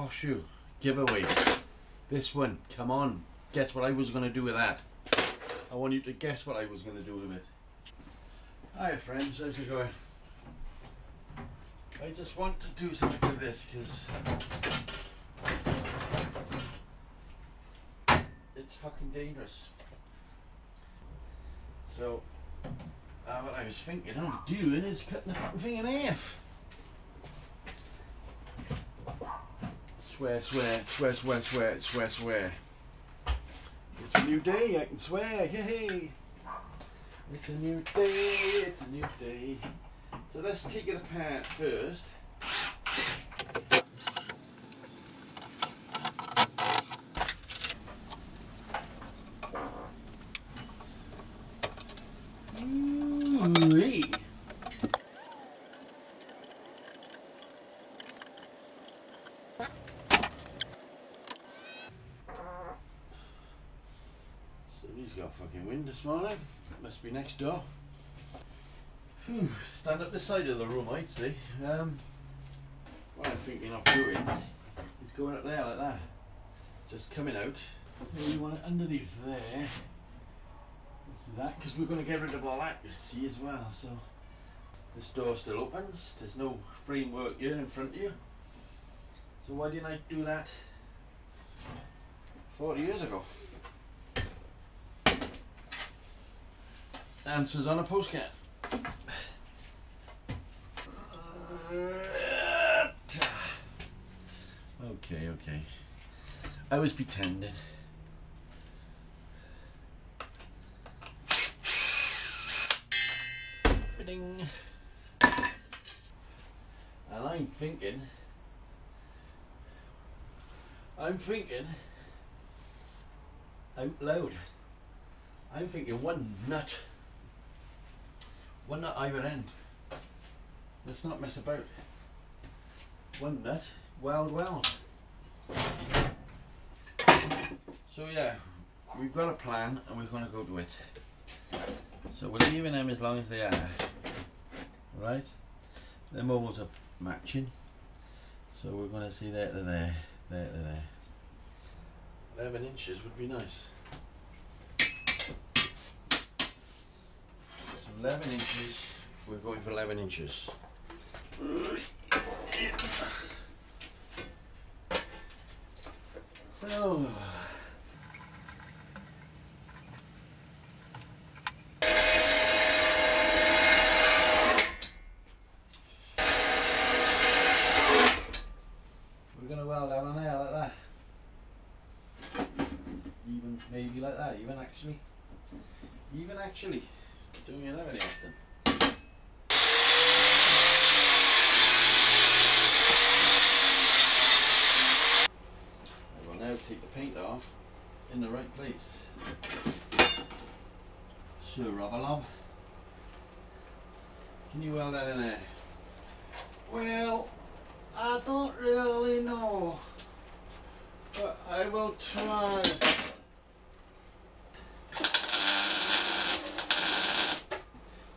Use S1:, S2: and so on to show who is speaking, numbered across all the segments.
S1: horseshoe giveaway. This one, come on, guess what I was going to do with that. I want you to guess what I was going to do with it. Hi friends, how's it going? I just want to do something with this because it's fucking dangerous. So what I was thinking of doing is cutting the fucking thing in half. Swear, swear, swear, swear, swear, swear, swear. It's a new day, I can swear, hey. It's a new day, it's a new day. So let's take it apart first. Ooh-wee. Somebody's got fucking wind this morning. Must be next door. Whew, stand up the side of the room, I'd say. What I'm thinking of doing is going up there like that. Just coming out. So we want it underneath there. That, because we're going to get rid of all that, you see, as well. So this door still opens. There's no framework here in front of you. So why didn't I do that 40 years ago? Answers on a postcard. Okay, okay. I was pretending. Ba-ding. And I'm thinking out loud. I'm thinking one nut either end. Let's not mess about. One nut, weld. So yeah, we've got a plan and we're going to go to it. So we're leaving them as long as they are. Right? Them ovals are matching. So we're going to see there to there, there to there. 11 inches would be nice. So 11 inches, we're going for 11 inches. So we're going to weld down on there like that. Even maybe like that, even actually. Don't you have any often? I will now take the paint off in the right place. So rubber lob. Can you weld that in there? Well, I don't really know, but I will try.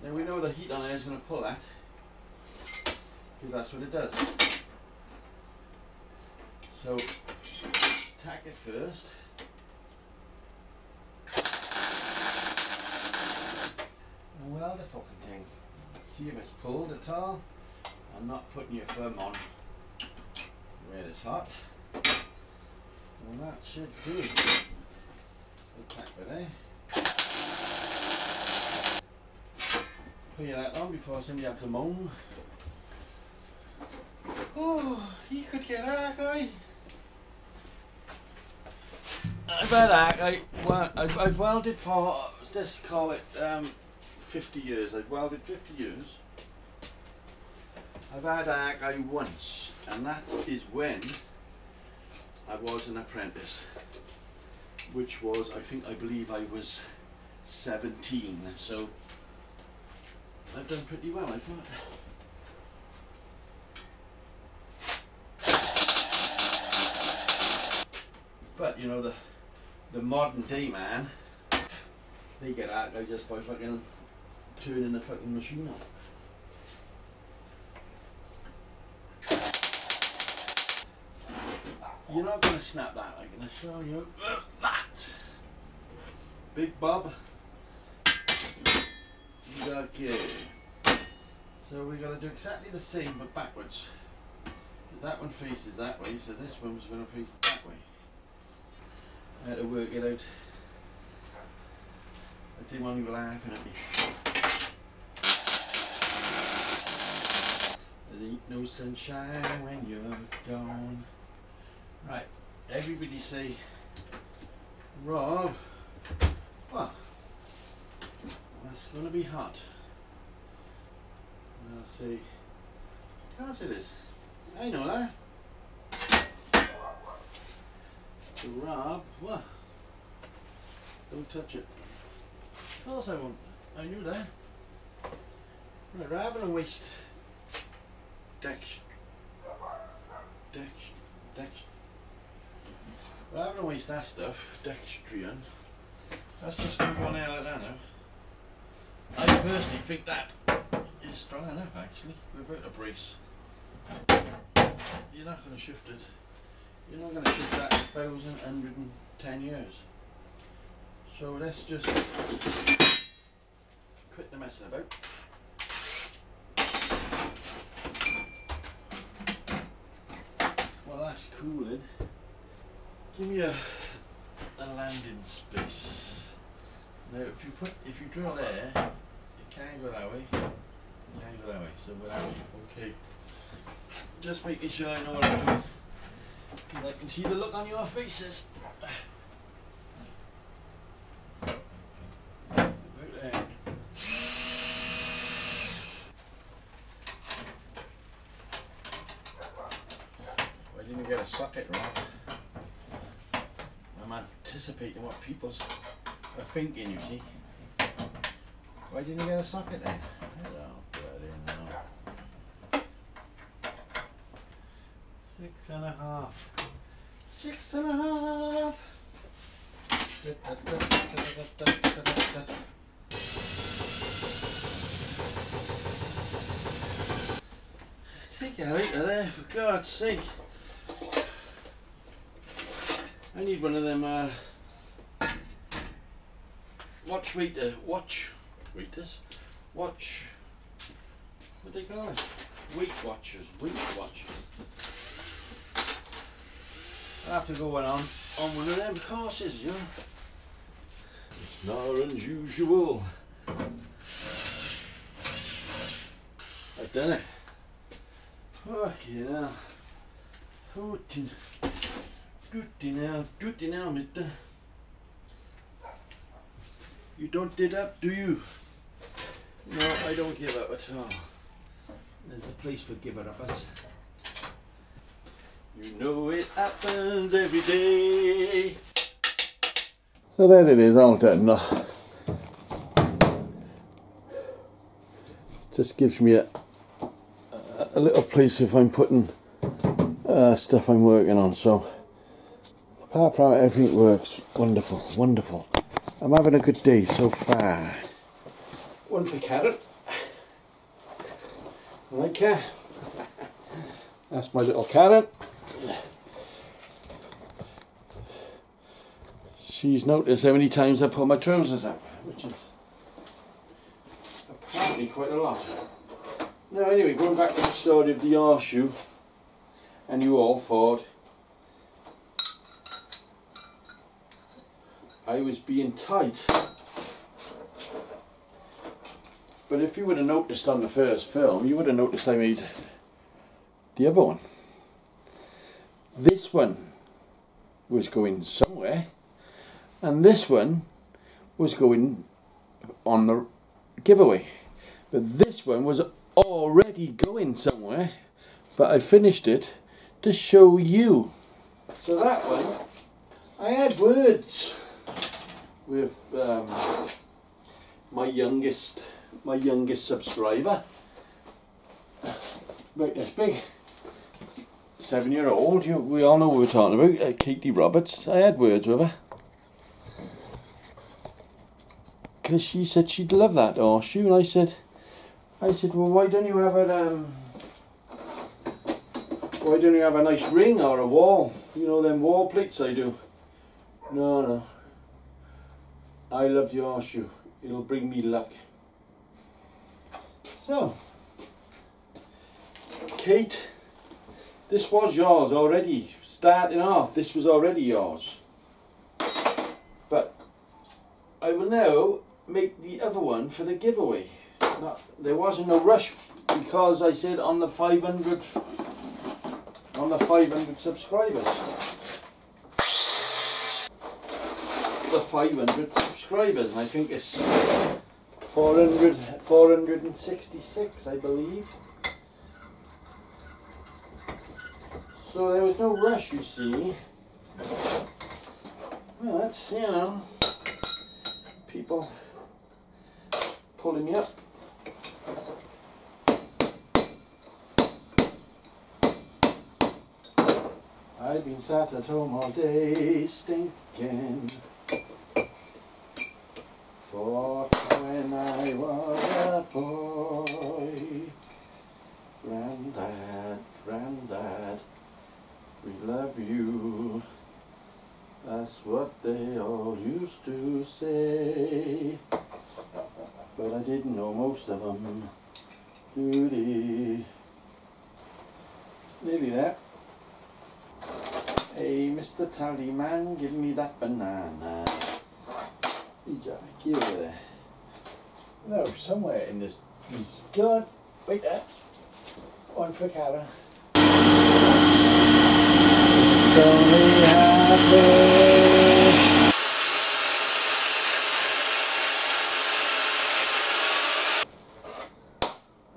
S1: Now we know the heat on there is going to pull that, because that's what it does. So tack it first. And weld the fucking thing. See if it's pulled at all. I'm not putting your thumb on where it's hot. Well, that should do. We'll tack it there. Put that on before somebody has to moan. Oh, he could get that guy. I've had that guy. Well, I've welded for, let's call it 50 years. I've welded 50 years. I've had that guy once, and that is when I was an apprentice, which was, I believe I was 17. So I've done pretty well, I thought. But you know, the modern day man, they get that guy just by fucking turning the fucking machine on. you're not going to snap that. I'm going to show you that. Big Bob. Okay. So we're going to do exactly the same but backwards. Because that one faces that way, so this one's going to face that way. I had to work it out. I didn't want you laughing at me. There ain't no sunshine when you're gone. Right, everybody say, Rob, well, that's going to be hot. And I'll say, of course it is. I know that. So Rob, what? Don't touch it. Of course I won't. I knew that. Right, rather than waste rather than waste that stuff, dextrian, that's just going to go on there like that now. I personally think that is strong enough actually, without a brace. You're not going to shift it. You're not going to shift that 1,110 years. So let's just quit the messing about. Well, that's cooling. Give me a landing space. Now, if you drill there, you can't go that way. You can't go that way. So we're that way. Okay. Just making sure I know what I'm doing. Because I can see the look on your faces. About there. Why didn't you get a socket, Rob? I'm anticipating what people are thinking, you see. Why didn't you get a socket then? Hello, bloody no. 6.5. 6.5. Take it out of there, for God's sake. I need one of them watch, what do they call it? Weight watchers. I'll have to go on one of them courses, you know. It's not unusual. I've done it. Fucking hell. Duty now, mister. You don't did up, do you? No, I don't give up at all. There's a place for giver-uppers. You know it happens every day. So there it is, all done. Just gives me a little place if I'm putting stuff I'm working on. So apart from it, everything works wonderful, wonderful. I'm having a good day so far. One for Karen. Like her. That's my little Karen. She's noticed how many times I pull my trousers up, which is apparently quite a lot. Now anyway, going back to the story of the horseshoe, and you all thought I was being tight. But if you would have noticed on the first film, you would have noticed I made the other one. This one was going somewhere, and this one was going on the giveaway. But this one was already going somewhere, but I finished it to show you. So that one, I had words with my youngest subscriber, about this big, 7-year-old. We all know what we're talking about, Katie Roberts. I had words with her because she said she'd love that horseshoe, and I said, well, why don't you have it? Why don't you have a nice ring or a wall? You know them wall plates I do. No. I love your horseshoe. It'll bring me luck. So, Kate, this was yours already. Starting off, this was already yours. But I will now make the other one for the giveaway. There wasn't no rush because I said on the 500 subscribers. The 500 subscribers, and I think it's 466, I believe. So there was no rush, you see. Well, that's, you know, people pulling me up. I've been sat at home all day stinking. For when I was a boy, Grandad, we love you. That's what they all used to say. But I didn't know most of them. Nearly there. Hey, Mr. Tallyman, give me that banana. Give it there. No, somewhere in this. He's gone. Wait there. One for Cara. Only happy.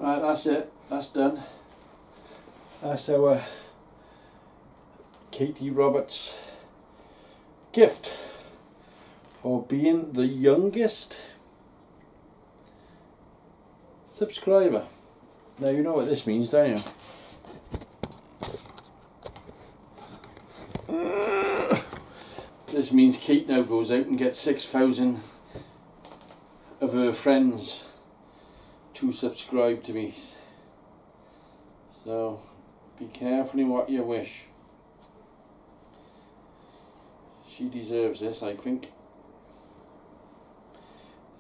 S1: Right, that's it. That's done. That's our Katie Roberts gift for being the youngest subscriber. Now you know what this means, don't you? This means Kate now goes out and gets 6,000 of her friends to subscribe to me. So be careful in what you wish. She deserves this, I think.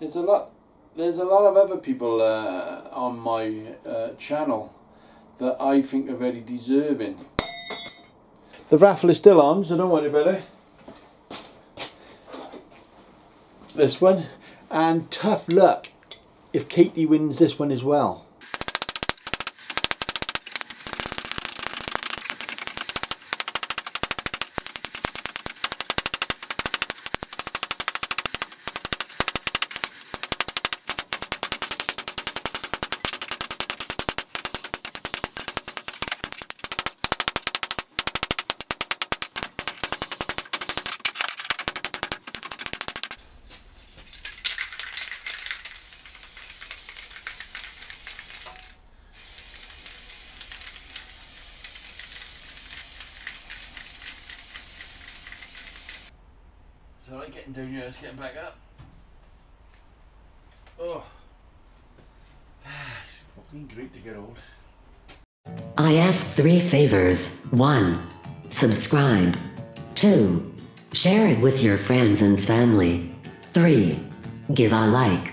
S1: There's a lot of other people on my channel that I think are very deserving. The raffle is still on, so don't worry about it. This one, and tough luck if Katie wins this one as well. It's alright getting down here, it's getting back up. Oh, it's fucking great to get old.
S2: I ask 3 favors. 1. Subscribe. 2. Share it with your friends and family. 3. Give a like.